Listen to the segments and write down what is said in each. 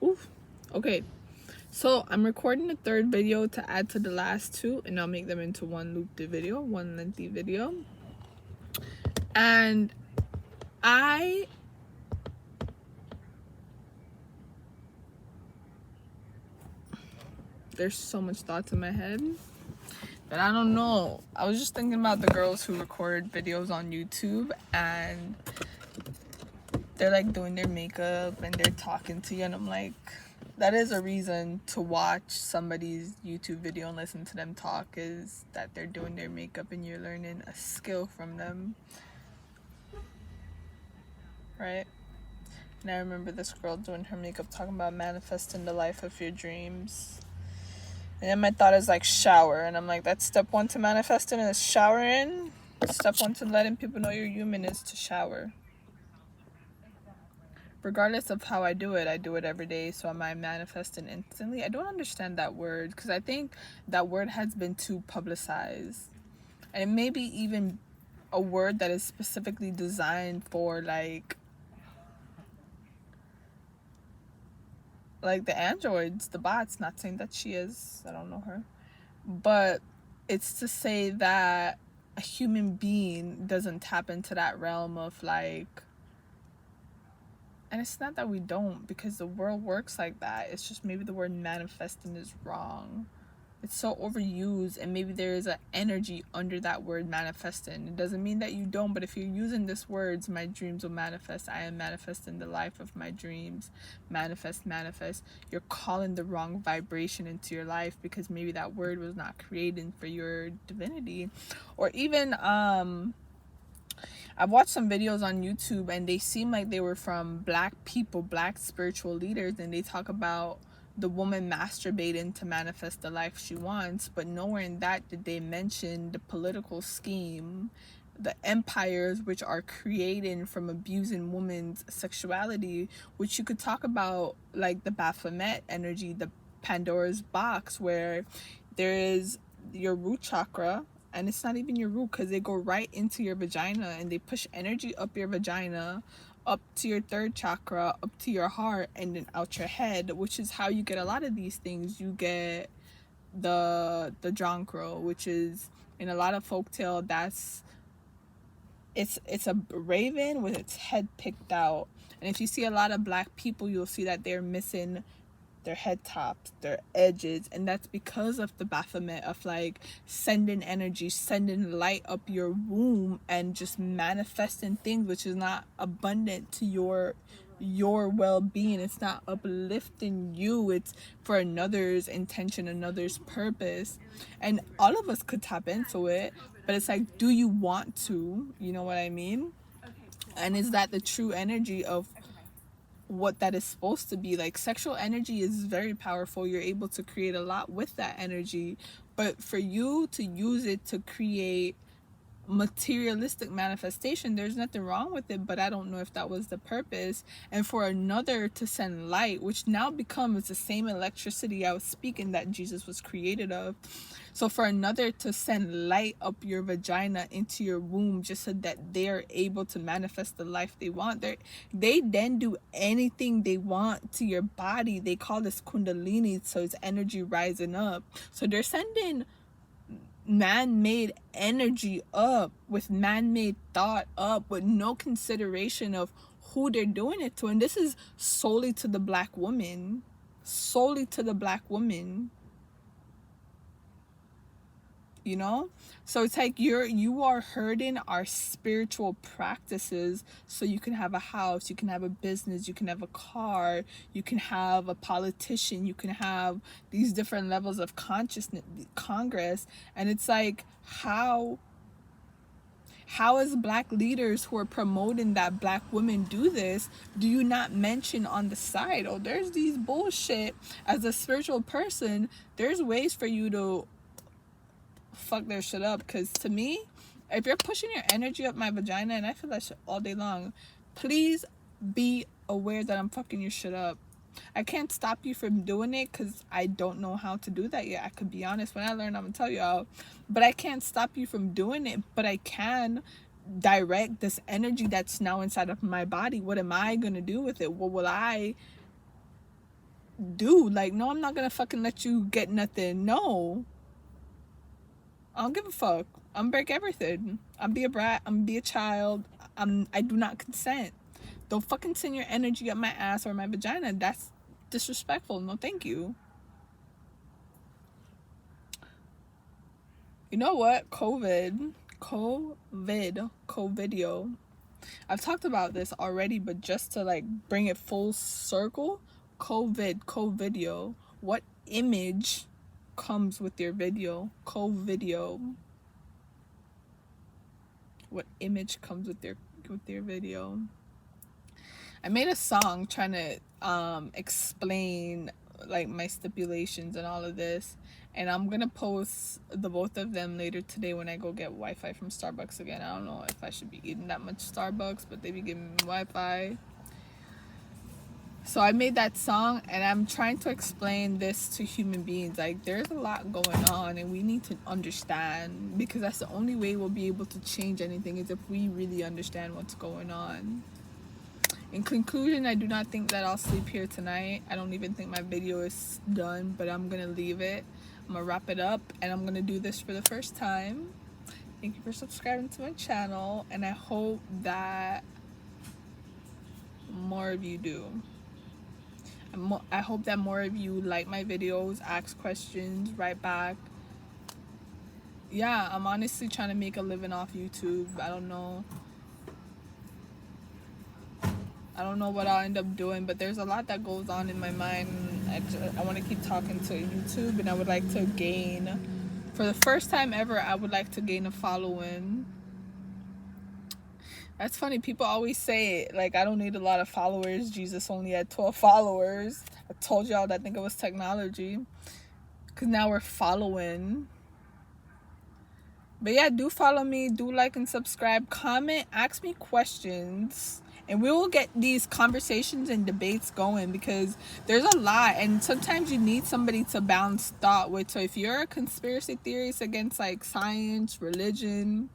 Oof. Okay. So I'm recording a third video to add to the last two, and I'll make them into one looped video, one lengthy video. And there's so much thoughts in my head, but I don't know. I was just thinking about the girls who record videos on YouTube, and they're like doing their makeup and they're talking to you, and I'm like, that is a reason to watch somebody's YouTube video and listen to them talk, is that they're doing their makeup and you're learning a skill from them, right? And I remember this girl doing her makeup talking about manifesting the life of your dreams. And then my thought is like shower, and I'm like, that's step one to manifesting is showering. Step one to letting people know you're human is to shower. Regardless of how I do it every day. So am I manifesting instantly? I don't understand that word, because I think that word has been too publicized, and it may be even a word that is specifically designed for like the androids, the bots. Not saying that she is, I don't know her, but it's to say that a human being doesn't tap into that realm of like, and it's not that we don't, because the world works like that. It's just maybe the word manifesting is wrong. It's so overused, and maybe there is an energy under that word manifesting. It doesn't mean that you don't, but if you're using this words, my dreams will manifest, I am manifesting the life of my dreams, manifest, you're calling the wrong vibration into your life, because maybe that word was not created for your divinity. Or even I've watched some videos on YouTube, and they seem like they were from black people, black spiritual leaders, and they talk about the woman masturbating to manifest the life she wants, but nowhere in that did they mention the political scheme, the empires which are creating from abusing women's sexuality, which you could talk about like the Baphomet energy, the Pandora's box, where there is your root chakra, and it's not even your root, because they go right into your vagina and they push energy up your vagina, up to your third chakra, up to your heart, and then out your head, which is how you get a lot of these things. You get the Jonkro, which is in a lot of folktale, that's it's a raven with its head picked out. And if you see a lot of black people, you'll see that they're missing their head tops, their edges, and that's because of the Baphomet of like sending energy, sending light up your womb, and just manifesting things which is not abundant to your well-being. It's not uplifting you, it's for another's intention, another's purpose. And all of us could tap into it, but it's like, do you want to, you know what I mean? And is that the true energy of what that is supposed to be? Like, sexual energy is very powerful, you're able to create a lot with that energy, but for you to use it to create materialistic manifestation, there's nothing wrong with it, but I don't know if that was the purpose. And for another to send light, which now becomes the same electricity I was speaking that Jesus was created of, so for another to send light up your vagina into your womb just so that they're able to manifest the life they want, they then do anything they want to your body. They call this kundalini, so it's energy rising up. So they're sending man-made energy up, with man-made thought up, with no consideration of who they're doing it to. And this is solely to the black woman, solely to the black woman, you know? So it's like you are hurting our spiritual practices so you can have a house, you can have a business, you can have a car, you can have a politician, you can have these different levels of consciousness, Congress. And it's like, how as black leaders who are promoting that black women do this, do you not mention on the side, oh, there's these bullshit? As a spiritual person, there's ways for you to fuck their shit up. Because to me, if you're pushing your energy up my vagina, and I feel that shit all day long, please be aware that I'm fucking your shit up. I can't stop you from doing it because I don't know how to do that yet. I could be honest, when I learn, I'm gonna tell y'all. But I can't stop you from doing it, but I can direct this energy that's now inside of my body. What am I gonna do with it? What will I do. Like, no, I'm not gonna fucking let you get nothing. No. I don't give a fuck. I'm break everything. I'm be a brat. I'm be a child. I do not consent. Don't fucking send your energy up my ass or my vagina. That's disrespectful. No, thank you. You know what? COVIDio. I've talked about this already, but just to like bring it full circle, COVIDio. What image comes with your video? COVIDio. What image comes with your video? I made a song trying to explain like my stipulations and all of this, and I'm gonna post the both of them later today when I go get Wi-Fi from Starbucks again. I don't know if I should be eating that much Starbucks, but they be giving me Wi-Fi. So I made that song, and I'm trying to explain this to human beings. Like, there's a lot going on, and we need to understand, because that's the only way we'll be able to change anything, is if we really understand what's going on. In conclusion, I do not think that I'll sleep here tonight. I don't even think my video is done, but I'm gonna leave it. I'm gonna wrap it up, and I'm gonna do this for the first time. Thank you for subscribing to my channel, and I hope that more of you do. I hope that more of you like my videos, ask questions, write back. Yeah, I'm honestly trying to make a living off YouTube. I don't know what I'll end up doing, but there's a lot that goes on in my mind. I want to keep talking to YouTube, and I would like to gain, for the first time ever, I would like to gain a following. That's funny. People always say it, like, I don't need a lot of followers. Jesus only had 12 followers. I told y'all that I think it was technology, because now we're following. But yeah, do follow me, do like and subscribe, comment, ask me questions, and we will get these conversations and debates going, because there's a lot, and sometimes you need somebody to bounce thought with. So if you're a conspiracy theorist against like science, religion,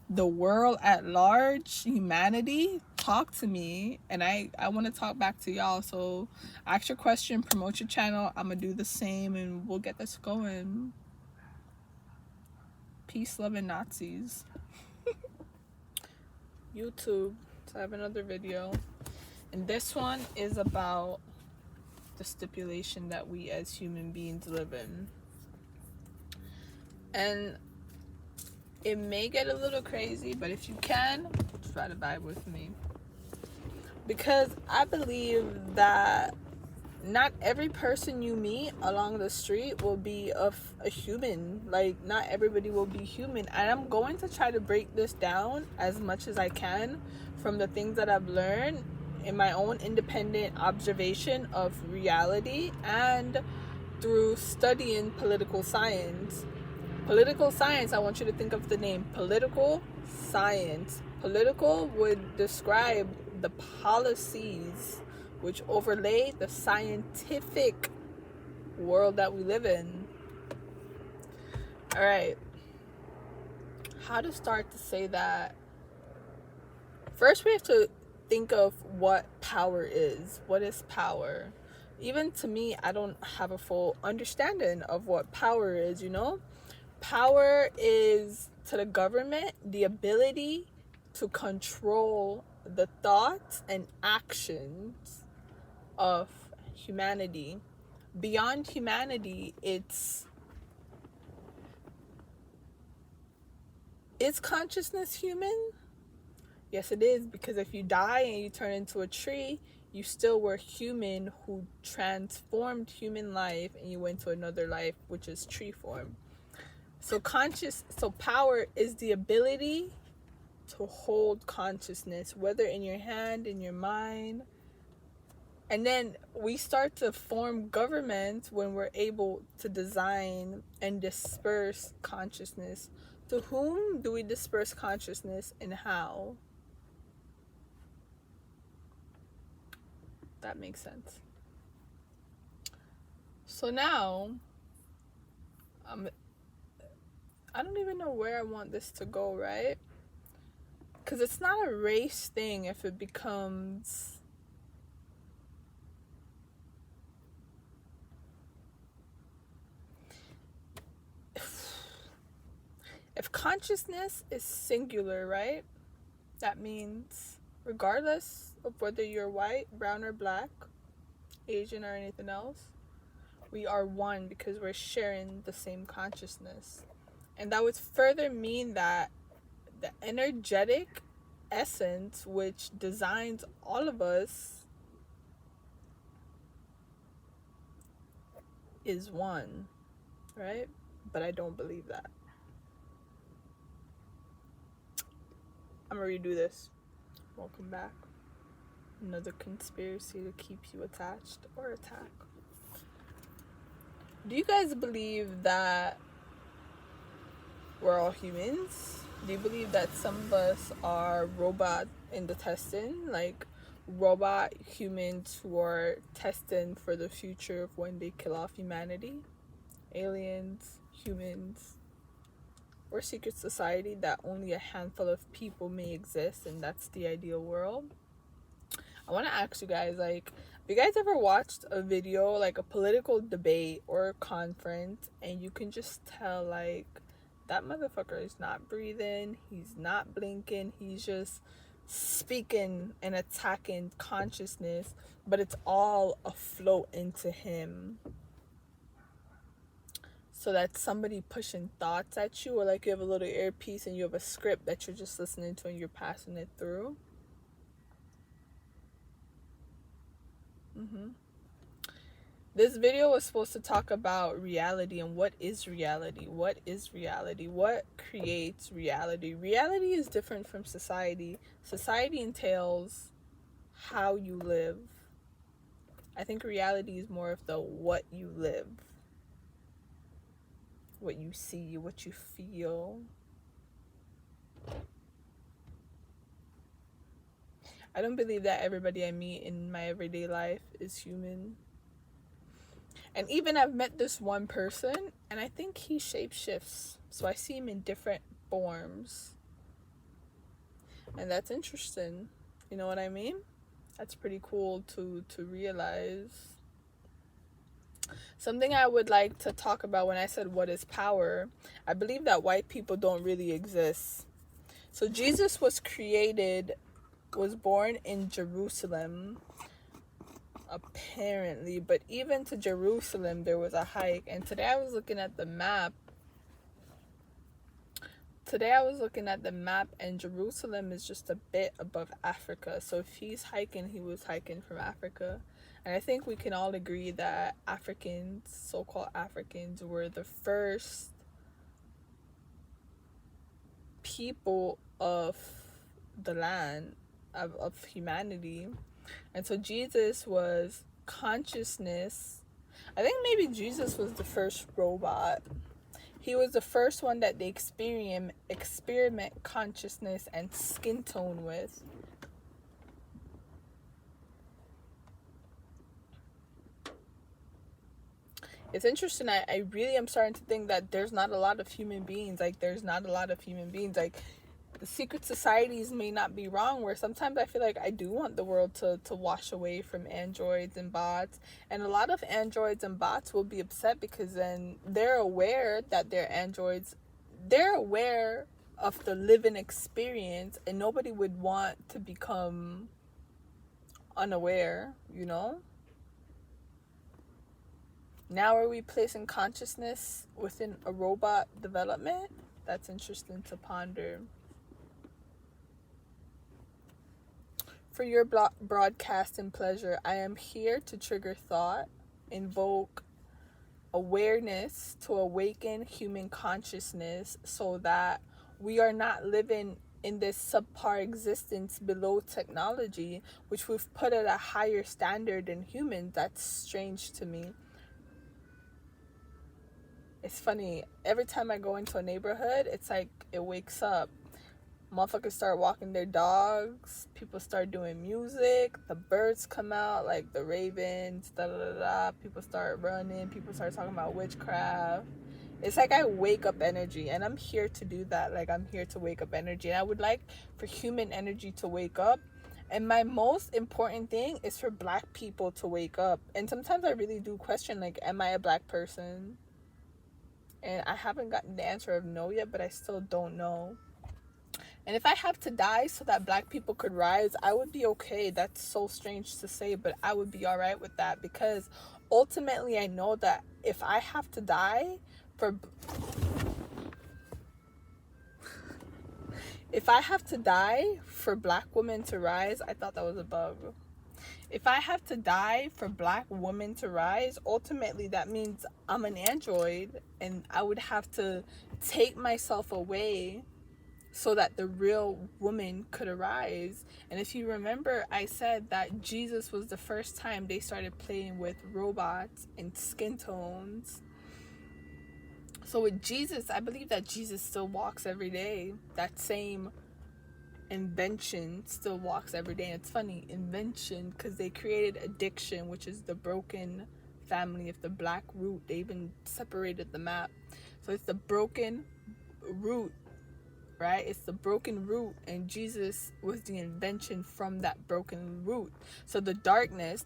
the world at large, humanity, talk to me, and I want to talk back to y'all. So ask your question, promote your channel. I'm gonna do the same, and we'll get this going. Peace, love, and Nazis. YouTube. So I have another video, and this one is about the stipulation that we as human beings live in. And it may get a little crazy, but if you can, try to vibe with me, because I believe that not every person you meet along the street will be a human. Like, not everybody will be human, and I'm going to try to break this down as much as I can from the things that I've learned in my own independent observation of reality, and through studying political science. Political science, I want you to think of the name political science. Political would describe the policies which overlay the scientific world that we live in. All right. How to start to say that? First, we have to think of what power is. What is power? Even to me, I don't have a full understanding of what power is, you know? Power is, to the government, the ability to control the thoughts and actions of humanity. Beyond humanity, is consciousness human? Yes, it is, because if you die and you turn into a tree, you still were human who transformed human life, and you went to another life, which is tree form. So power is the ability to hold consciousness, whether in your hand, in your mind. And then we start to form governments when we're able to design and disperse consciousness. To whom do we disperse consciousness, and how? That makes sense. So now, I don't even know where I want this to go, right? Because it's not a race thing if it becomes consciousness is singular, right? That means regardless of whether you're white, brown, or black, Asian, or anything else, we are one because we're sharing the same consciousness. And that would further mean that the energetic essence which designs all of us is one, right? But I don't believe that. I'm gonna redo this. Welcome back. Another conspiracy to keep you attached or attack. Do you guys believe that we're all humans? Do you believe that some of us are robot in the testing? Like robot humans who are testing for the future of when they kill off humanity? Aliens, humans, or secret society that only a handful of people may exist, and that's the ideal world? I want to ask you guys, like, have you guys ever watched a video, like a political debate or a conference, and you can just tell, like, that motherfucker is not breathing, he's not blinking, he's just speaking and attacking consciousness, but it's all afloat into him. So that's somebody pushing thoughts at you, or like you have a little earpiece and you have a script that you're just listening to and you're passing it through. This video was supposed to talk about reality and what is reality. What is reality? What creates reality? Reality is different from society. Society entails how you live. I think reality is more of the what you live, what you see, what you feel. I don't believe that everybody I meet in my everyday life is human. And even I've met this one person, and I think he shapeshifts. So I see him in different forms. And that's interesting. You know what I mean? That's pretty cool to realize. Something I would like to talk about when I said what is power, I believe that white people don't really exist. So Jesus was born in Jerusalem, apparently, but even to Jerusalem there was a hike. And today I was looking at the map and Jerusalem is just a bit above Africa. So if he's hiking, he was hiking from Africa. And I think we can all agree that Africans, so-called Africans, were the first people of the land, of humanity. And so Jesus was consciousness. I think maybe Jesus was the first robot. He was the first one that they experiment consciousness and skin tone with. It's interesting. I really am starting to think that there's not a lot of human beings. Like, the secret societies may not be wrong, where sometimes I feel like I do want the world to wash away from androids and bots. And a lot of androids and bots will be upset because then they're aware that they're androids. They're aware of the living experience, and nobody would want to become unaware, you know? Now are we placing consciousness within a robot development? That's interesting to ponder. For your broadcast and pleasure, I am here to trigger thought, invoke awareness to awaken human consciousness so that we are not living in this subpar existence below technology, which we've put at a higher standard than humans. That's strange to me. It's funny, every time I go into a neighborhood, it's like it wakes up. Motherfuckers start walking their dogs, people start doing music, the birds come out, like the ravens, people start running, people start talking about witchcraft. It's like I wake up energy, and I'm here to do that. Like, I'm here to wake up energy, and I would like for human energy to wake up. And my most important thing is for black people to wake up. And sometimes I really do question, like, am I a black person? And I haven't gotten the answer of no yet, but I still don't know. And if I have to die so that black people could rise, I would be okay. That's so strange to say, but I would be all right with that, because ultimately I know that if I have to die for black women to rise, I thought that was a bug. If I have to die for black women to rise, ultimately that means I'm an android, and I would have to take myself away so that the real woman could arise. And if you remember, I said that Jesus was the first time they started playing with robots and skin tones. So with Jesus, I believe that Jesus still walks every day. That same invention still walks every day. And it's funny, invention, because they created addiction, which is the broken family of the black root. They even separated the map. So it's the broken root, right? It's the broken root, and Jesus was the invention from that broken root. So the darkness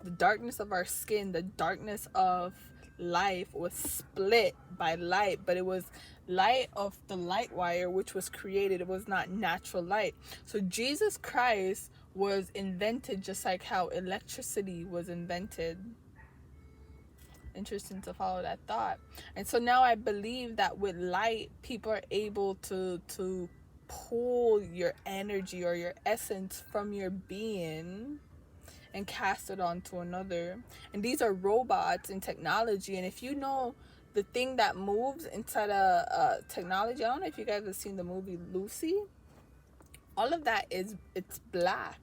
of our skin, the darkness of life was split by light, but it was light of the light wire, which was created. It was not natural light. So Jesus Christ was invented just like how electricity was invented. Interesting to follow that thought. And so now I believe that with light, people are able to pull your energy or your essence from your being and cast it onto another. And these are robots and technology. And if you know the thing that moves inside a technology, I don't know if you guys have seen the movie Lucy. All of that it's black.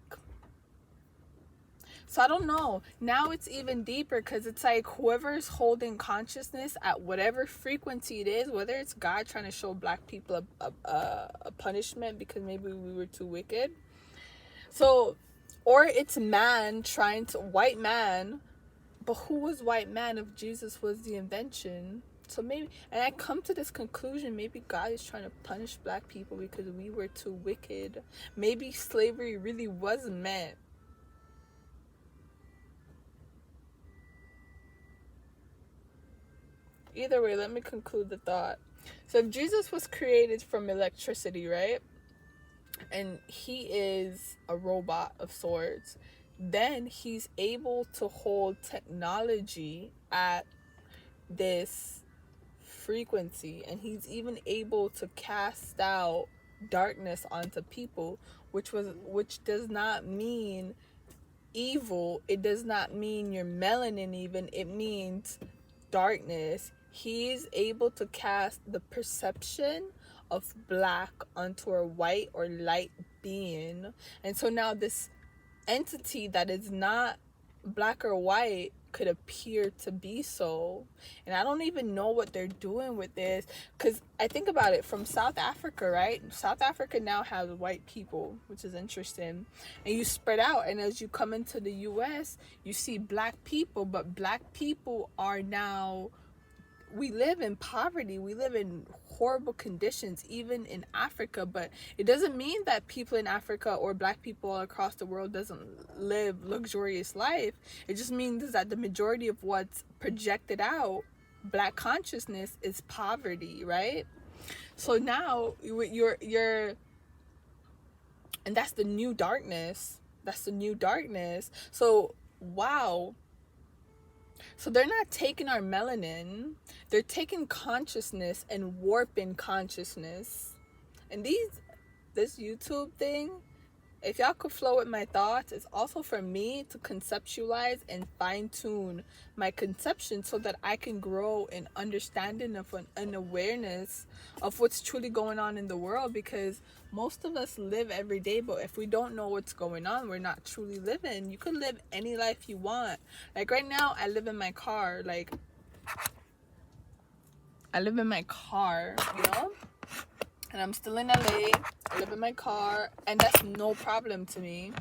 So I don't know. Now it's even deeper, because it's like whoever's holding consciousness at whatever frequency it is, whether it's God trying to show black people a punishment because maybe we were too wicked. So, or it's man trying to, white man, but who was white man if Jesus was the invention? So maybe, and I come to this conclusion, maybe God is trying to punish black people because we were too wicked. Maybe slavery really was meant. Either way, let me conclude the thought. So if Jesus was created from electricity, right? And he is a robot of sorts, then he's able to hold technology at this frequency, and he's even able to cast out darkness onto people, which does not mean evil. It does not mean your melanin even. It means darkness. He's able to cast the perception of black onto a white or light being. And so now this entity that is not black or white could appear to be so. And I don't even know what they're doing with this, because I think about it from South Africa, right? South Africa now has white people, which is interesting. And you spread out, and as you come into the US, you see black people, but black people are now, we live in poverty, we live in horrible conditions even in Africa, but it doesn't mean that people in Africa or black people across the world doesn't live luxurious life. It just means that the majority of what's projected out, black consciousness, is poverty, right? So now you're and that's the new darkness. So wow. So they're not taking our melanin, they're taking consciousness and warping consciousness. And this YouTube thing, if y'all could flow with my thoughts, it's also for me to conceptualize and fine-tune my conception so that I can grow in understanding of an awareness of what's truly going on in the world, because most of us live every day, but if we don't know what's going on, we're not truly living. You can live any life you want. Like right now, I live in my car, you know? And I'm still in LA, I live in my car, and that's no problem to me,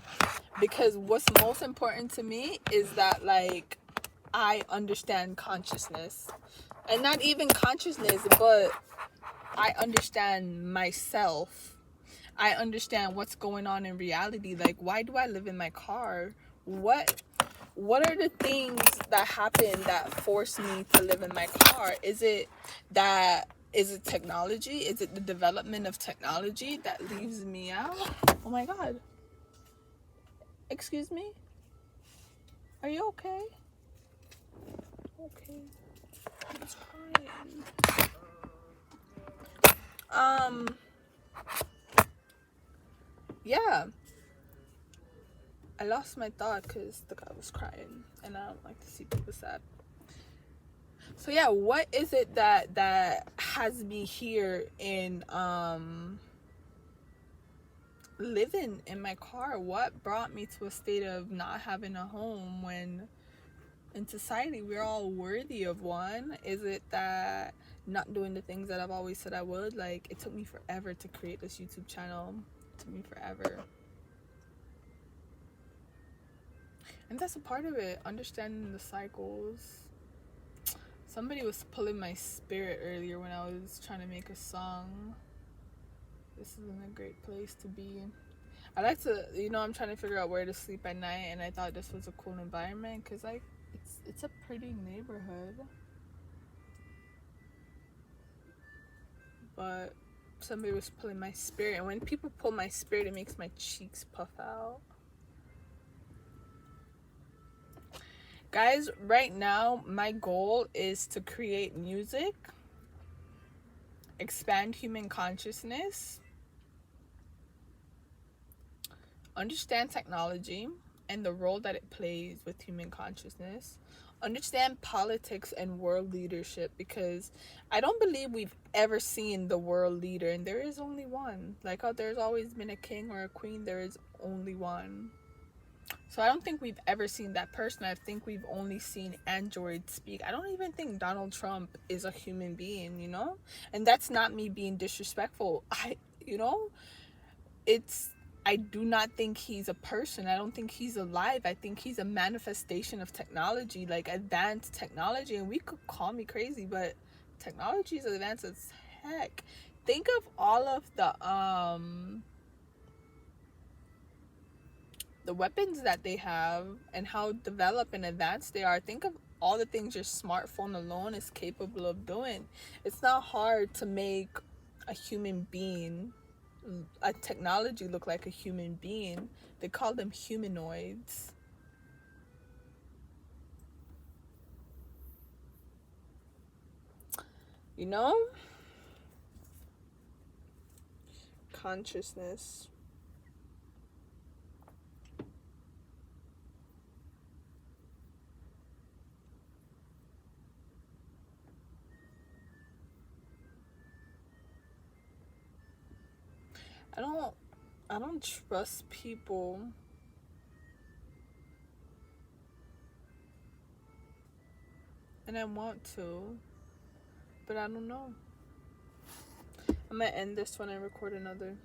because what's most important to me is that, like, I understand consciousness, and not even consciousness, but I understand myself. I understand what's going on in reality. Like, why do I live in my car? What are the things that happen that force me to live in my car? Is it that Is it technology? Is it the development of technology that leaves me out? Oh my God. Excuse me? Are you okay? Okay. He's crying. Yeah. I lost my thought because the guy was crying, and I don't like to see people sad. So yeah, what is it that has me here in living in my car? What brought me to a state of not having a home when in society we're all worthy of one? Is it that not doing the things that I've always said I would? Like, it took me forever to create this YouTube channel. It took me forever. And that's a part of it, understanding the cycles. Somebody was pulling my spirit earlier when I was trying to make a song. This isn't a great place to be. I like to, I'm trying to figure out where to sleep at night, and I thought this was a cool environment because, like, it's a pretty neighborhood. But somebody was pulling my spirit, and when people pull my spirit, it makes my cheeks puff out. Guys, right now, my goal is to create music, expand human consciousness, understand technology and the role that it plays with human consciousness, understand politics and world leadership, because I don't believe we've ever seen the world leader, and there is only one. Like how there's always been a king or a queen, there is only one. So I don't think we've ever seen that person. I think we've only seen androids speak. I don't even think Donald Trump is a human being, And that's not me being disrespectful. I do not think he's a person. I don't think he's alive. I think he's a manifestation of technology, like advanced technology. And we could call me crazy, but technology is advanced as heck. Think of all of the weapons that they have and how developed and advanced they are. Think of all the things your smartphone alone is capable of doing. It's not hard to make a human being, a technology, look like a human being. They call them humanoids. Consciousness. I don't trust people. And I want to, but I don't know. I'm gonna end this one and record another.